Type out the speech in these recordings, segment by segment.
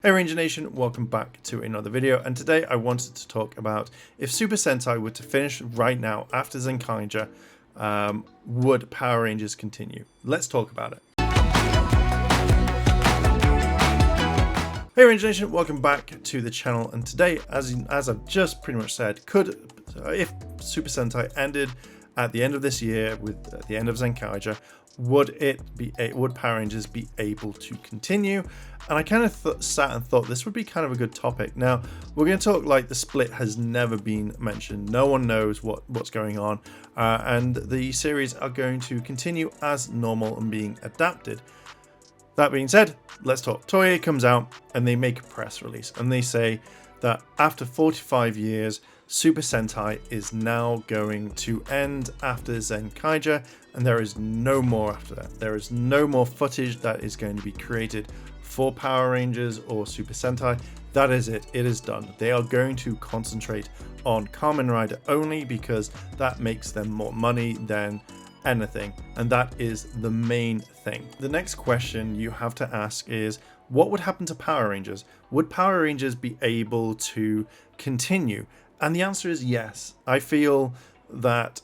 Hey Ranger Nation, welcome back to another video, and today I wanted to talk about if Super Sentai were to finish right now after Zenkaija, would Power Rangers continue? Let's talk about it. Hey Ranger Nation, welcome back to the channel, and today, as I've just pretty much said, if Super Sentai ended at the end of this year with the end of Zenkaija, would Power Rangers be able to continue? And I kind of sat and thought this would be kind of a good topic. Now we're going to talk like the split has never been mentioned. No one knows what's going on, and the series are going to continue as normal and being adapted. That being said, let's talk. Toei comes out and they make a press release and they say that after 45 years, Super Sentai is now going to end after Zenkaija, and there is no more after that. There is no more footage that is going to be created for Power Rangers or Super Sentai. That is it. It is done. They are going to concentrate on Kamen Rider only because that makes them more money than anything, and that is the main thing. The next question you have to ask is, what would happen to Power Rangers? Would Power Rangers be able to continue? And the answer is yes. I feel that,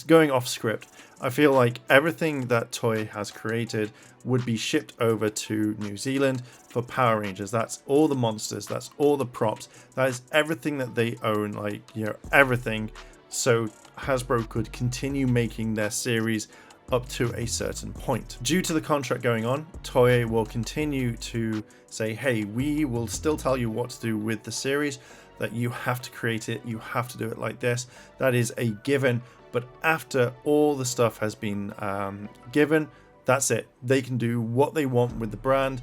going off script, I feel like everything that Toei has created would be shipped over to New Zealand for Power Rangers. That's all the monsters, that's all the props, that is everything that they own, like, you know, everything. So Hasbro could continue making their series up to a certain point. Due to the contract going on, Toei will continue to say, hey, we will still tell you what to do with the series, that you have to create it, you have to do it like this. That is a given, but after all the stuff has been given, that's it. They can do what they want with the brand,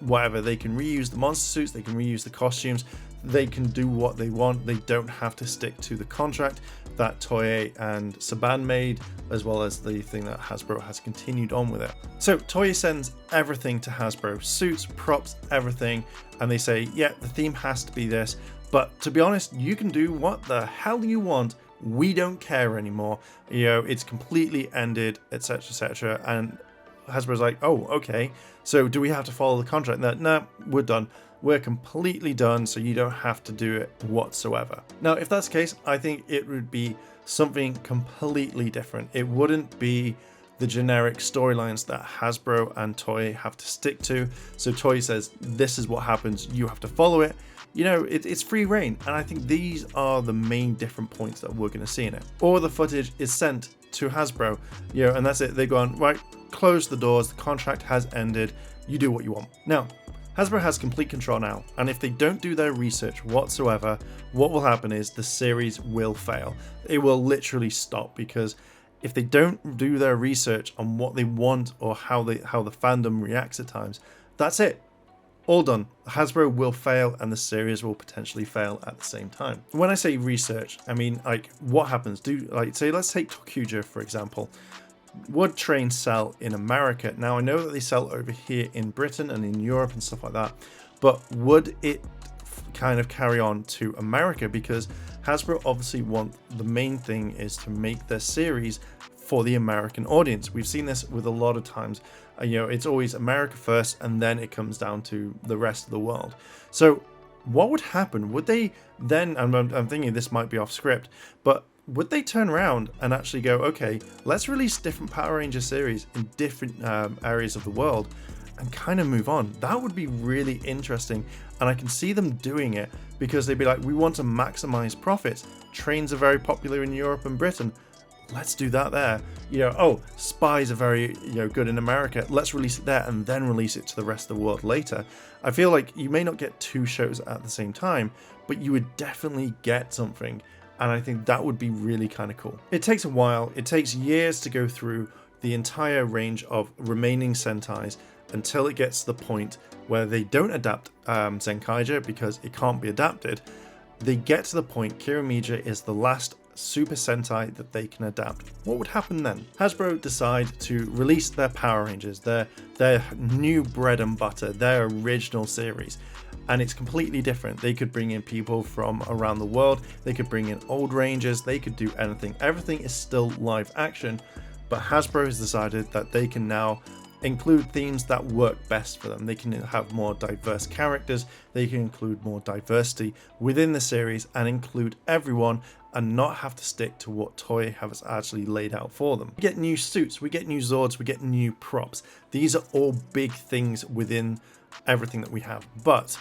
whatever. They can reuse the monster suits, they can reuse the costumes, they can do what they want. They don't have to stick to the contract that Toei and Saban made, as well as the thing that Hasbro has continued on with it. So Toei sends everything to Hasbro, suits, props, everything, and they say, yeah, the theme has to be this, but to be honest, you can do what the hell you want. We don't care anymore. You know, it's completely ended, etc., etc. And Hasbro's like, oh, okay. So do we have to follow the contract? No, we're done. We're completely done, so you don't have to do it whatsoever. Now, if that's the case, I think it would be something completely different. It wouldn't be the generic storylines that Hasbro and Toei have to stick to. So Toei says, this is what happens, you have to follow it. You know, it's free reign, and I think these are the main different points that we're going to see in it. Or the footage is sent to Hasbro, you know, and that's it. They've gone, right, close the doors, the contract has ended, you do what you want. Now, Hasbro has complete control now, and if they don't do their research whatsoever, what will happen is the series will fail. It will literally stop, because if they don't do their research on what they want or how the fandom reacts at times, that's it. All done. Hasbro will fail and the series will potentially fail at the same time. When I say research, I mean, like, what happens? Say, let's take Tokuja, for example. Would trains sell in America? Now, I know that they sell over here in Britain and in Europe and stuff like that, but would it kind of carry on to America? Because Hasbro obviously the main thing is to make their series for the American audience. We've seen this with a lot of times. You know, it's always America first, and then it comes down to the rest of the world. So what would happen? Would they then, I'm thinking this might be off script, but would they turn around and actually go, okay, let's release different Power Ranger series in different areas of the world and kind of move on? That would be really interesting, and I can see them doing it, because they'd be like, we want to maximize profits. Trains are very popular in Europe and Britain. Let's do that there. You know, oh, spies are very, you know, good in America. Let's release it there and then release it to the rest of the world later. I feel like you may not get two shows at the same time, but you would definitely get something. And I think that would be really kind of cool. It takes a while. It takes years to go through the entire range of remaining Sentais until it gets to the point where they don't adapt Zenkaija because it can't be adapted. They get to the point Kiramija is the last Super Sentai that they can adapt. What would happen then? Hasbro decide to release their Power Rangers, their new bread and butter, their original series, and it's completely different. They could bring in people from around the world, they could bring in old Rangers, they could do anything. Everything is still live action, but Hasbro has decided that they can now include themes that work best for them. They can have more diverse characters, they can include more diversity within the series and include everyone and not have to stick to what Toei has actually laid out for them. We get new suits, we get new Zords, we get new props. These are all big things within everything that we have, but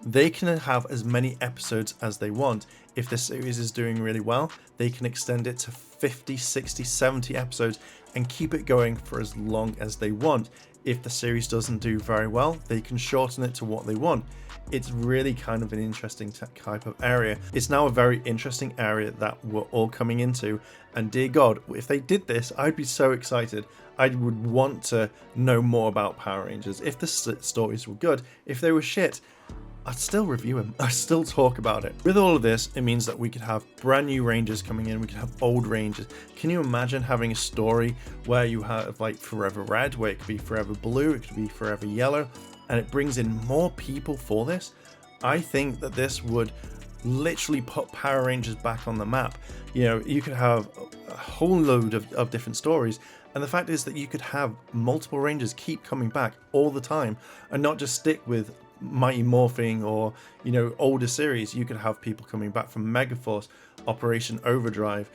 they can have as many episodes as they want. If the series is doing really well, they can extend it to 50, 60, 70 episodes and keep it going for as long as they want. If the series doesn't do very well, they can shorten it to what they want. It's really kind of an interesting type of area. It's now a very interesting area that we're all coming into, and dear God, if they did this, I'd be so excited. I would want to know more about Power Rangers. If the stories were good, if they were shit, I'd still review him. I'd still talk about it. With all of this, it means that we could have brand new Rangers coming in. We could have old Rangers. Can you imagine having a story where you have like Forever Red, where it could be Forever Blue, it could be Forever Yellow, and it brings in more people for this? I think that this would literally put Power Rangers back on the map. You know, you could have a whole load of different stories. And the fact is that you could have multiple Rangers keep coming back all the time and not just stick with Mighty Morphing or, you know, older series. You could have people coming back from Megaforce, Operation Overdrive,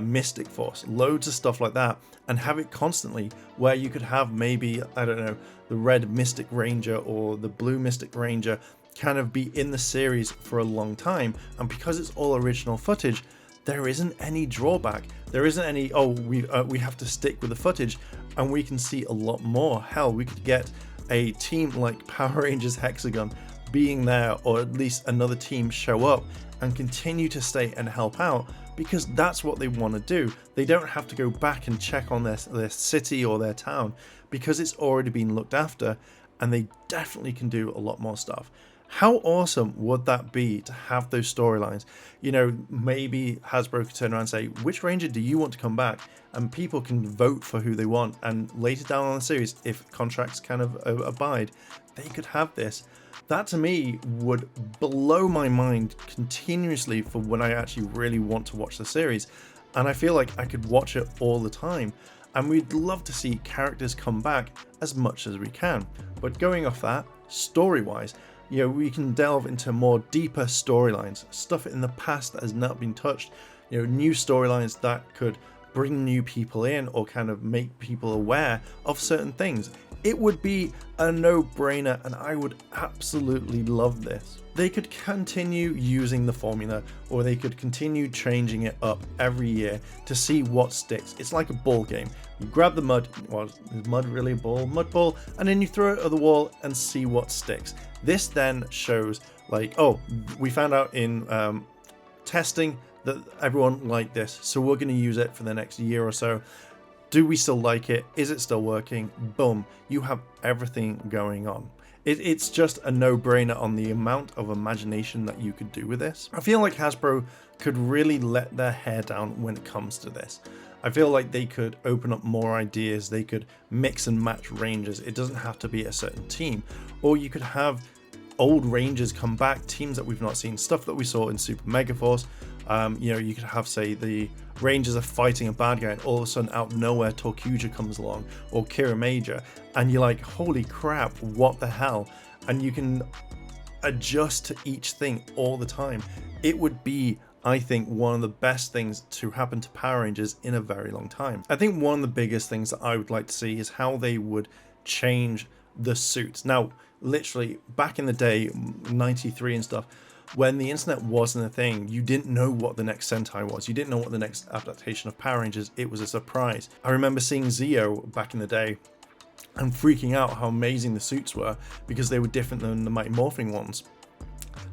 Mystic Force, loads of stuff like that, and have it constantly where you could have maybe, I don't know, the red Mystic Ranger or the blue Mystic Ranger kind of be in the series for a long time. And because it's all original footage, there isn't any drawback. There isn't any, oh, we have to stick with the footage, and we can see a lot more. Hell, we could get a team like Power Rangers Hexagon being there, or at least another team show up and continue to stay and help out, because that's what they want to do. They don't have to go back and check on their city or their town, because it's already been looked after, and they definitely can do a lot more stuff. How awesome would that be to have those storylines? You know, maybe Hasbro could turn around and say, which Ranger do you want to come back? And people can vote for who they want. And later down on the series, if contracts kind of abide, they could have this. That to me would blow my mind continuously for when I actually really want to watch the series. And I feel like I could watch it all the time. And we'd love to see characters come back as much as we can. But going off that, story-wise, you know, we can delve into more deeper storylines, stuff in the past that has not been touched, you know, new storylines that could bring new people in or kind of make people aware of certain things. It would be a no-brainer, and I would absolutely love this. They could continue using the formula, or they could continue changing it up every year to see what sticks. It's like a ball game. You grab the mud, well, is mud really a ball? Mud ball, and then you throw it at the wall and see what sticks. This then shows like, oh, we found out in testing that everyone liked this, so we're going to use it for the next year or so. Do we still like it? Is it still working? Boom, you have everything going on. It's just a no-brainer on the amount of imagination that you could do with this. I feel like Hasbro could really let their hair down when it comes to this. I feel like they could open up more ideas. They could mix and match Rangers. It doesn't have to be a certain team. Or you could have old Rangers come back, teams that we've not seen, stuff that we saw in Super Megaforce. You know, you could have, say, the Rangers are fighting a bad guy, and all of a sudden, out of nowhere, Torcuja comes along, or Kira Major, and you're like, holy crap, what the hell? And you can adjust to each thing all the time. It would be, I think, one of the best things to happen to Power Rangers in a very long time. I think one of the biggest things that I would like to see is how they would change the suits. Now, literally, back in the day, 93 and stuff, when the internet wasn't a thing, you didn't know what the next Sentai was. You didn't know what the next adaptation of Power Rangers. It was a surprise. I remember seeing Zeo back in the day and freaking out how amazing the suits were because they were different than the Mighty Morphing ones.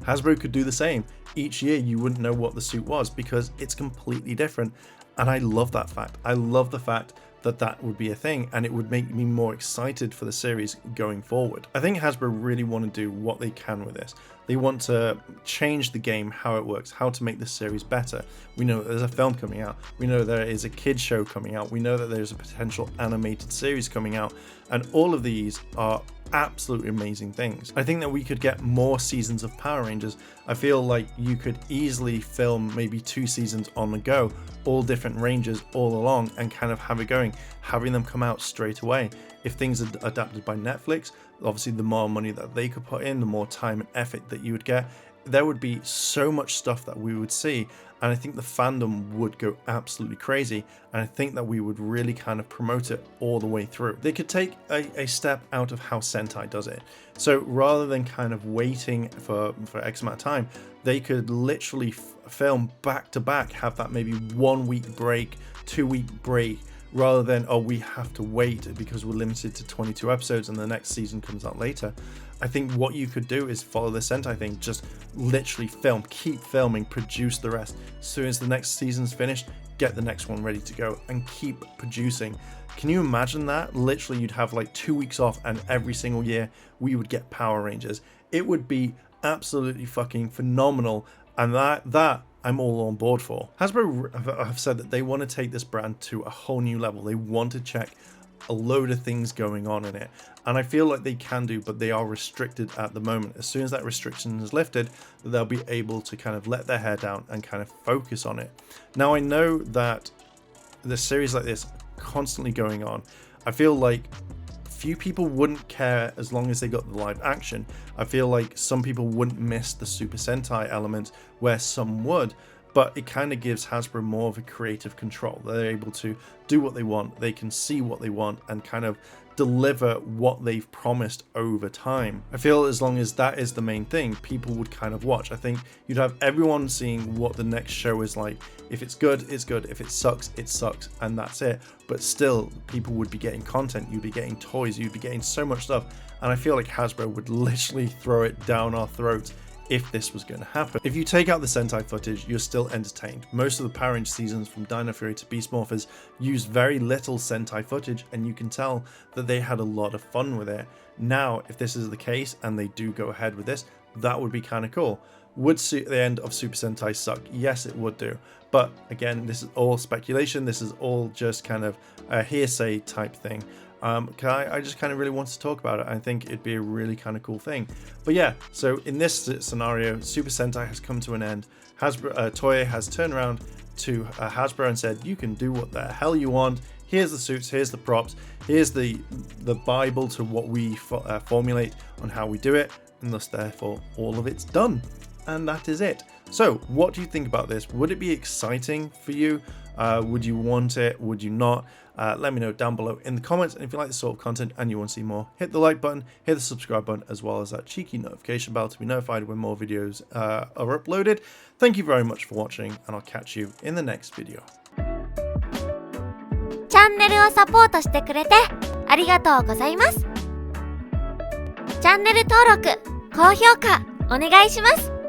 Hasbro could do the same. Each year you wouldn't know what the suit was because it's completely different. And I love that fact. I love the fact that that would be a thing, and it would make me more excited for the series going forward. I think Hasbro really want to do what they can with this. They want to change the game, how it works, how to make the series better. We know that there's a film coming out. We know there is a kids show coming out. We know that there's a potential animated series coming out. And all of these are absolutely amazing things. I think that we could get more seasons of Power Rangers. I feel like you could easily film maybe 2 seasons on the go, all different Rangers all along, and kind of have it going, having them come out straight away. If things are adapted by Netflix, obviously the more money that they could put in, the more time and effort that you would get. There would be so much stuff that we would see, and I think the fandom would go absolutely crazy, and I think that we would really kind of promote it all the way through. They could take a step out of how Sentai does it. So rather than kind of waiting for X amount of time, they could literally film back to back, have that maybe 1 week break, 2 week break, rather than, oh, we have to wait because we're limited to 22 episodes and the next season comes out later. I think what you could do is follow the Sentai thing, just literally film, keep filming, produce the rest. As soon as the next season's finished, get the next one ready to go and keep producing. Can you imagine that? Literally, you'd have like 2 weeks off and every single year we would get Power Rangers. It would be absolutely fucking phenomenal, and that I'm all on board for. Hasbro have said that they want to take this brand to a whole new level. They want to check a load of things going on in it, and I feel like they can do, but they are restricted at the moment. As soon as that restriction is lifted, they'll be able to kind of let their hair down and kind of focus on it. Now, I know that the series like this constantly going on, I feel like few people wouldn't care as long as they got the live action. I feel like some people wouldn't miss the Super Sentai element where some would, but it kind of gives Hasbro more of a creative control. They're able to do what they want, they can see what they want and kind of deliver what they've promised over time. I feel as long as that is the main thing, people would kind of watch. I think you'd have everyone seeing what the next show is like. If it's good, it's good. If it sucks, and that's it. But still, people would be getting content, you'd be getting toys, you'd be getting so much stuff. And I feel like Hasbro would literally throw it down our throats if this was going to happen. If you take out the Sentai footage, you're still entertained. Most of the Power Rangers seasons from Dino Fury to Beast Morphers use very little Sentai footage, and you can tell that they had a lot of fun with it. Now, if this is the case and they do go ahead with this, that would be kind of cool. Would the end of Super Sentai suck? Yes, it would do. But again, this is all speculation. This is all just kind of a hearsay type thing. I just kind of really want to talk about it. I think it'd be a really kind of cool thing. But yeah, so in this scenario, Super Sentai has come to an end. Hasbro, Toei has turned around to Hasbro and said, you can do what the hell you want. Here's the suits, here's the props, here's the Bible to what we formulate on how we do it, and thus therefore all of it's done. And that is it. So what do you think about this? Would it be exciting for you? Would you want it? Would you not? Let me know down below in the comments. And if you like this sort of content and you want to see more, hit the like button, hit the subscribe button, as well as that cheeky notification bell to be notified when more videos are uploaded. Thank you very much for watching, and I'll catch you in the next video. チャンネルをサポートしてくれてありがとうございます。チャンネル登録、高評価お願いします。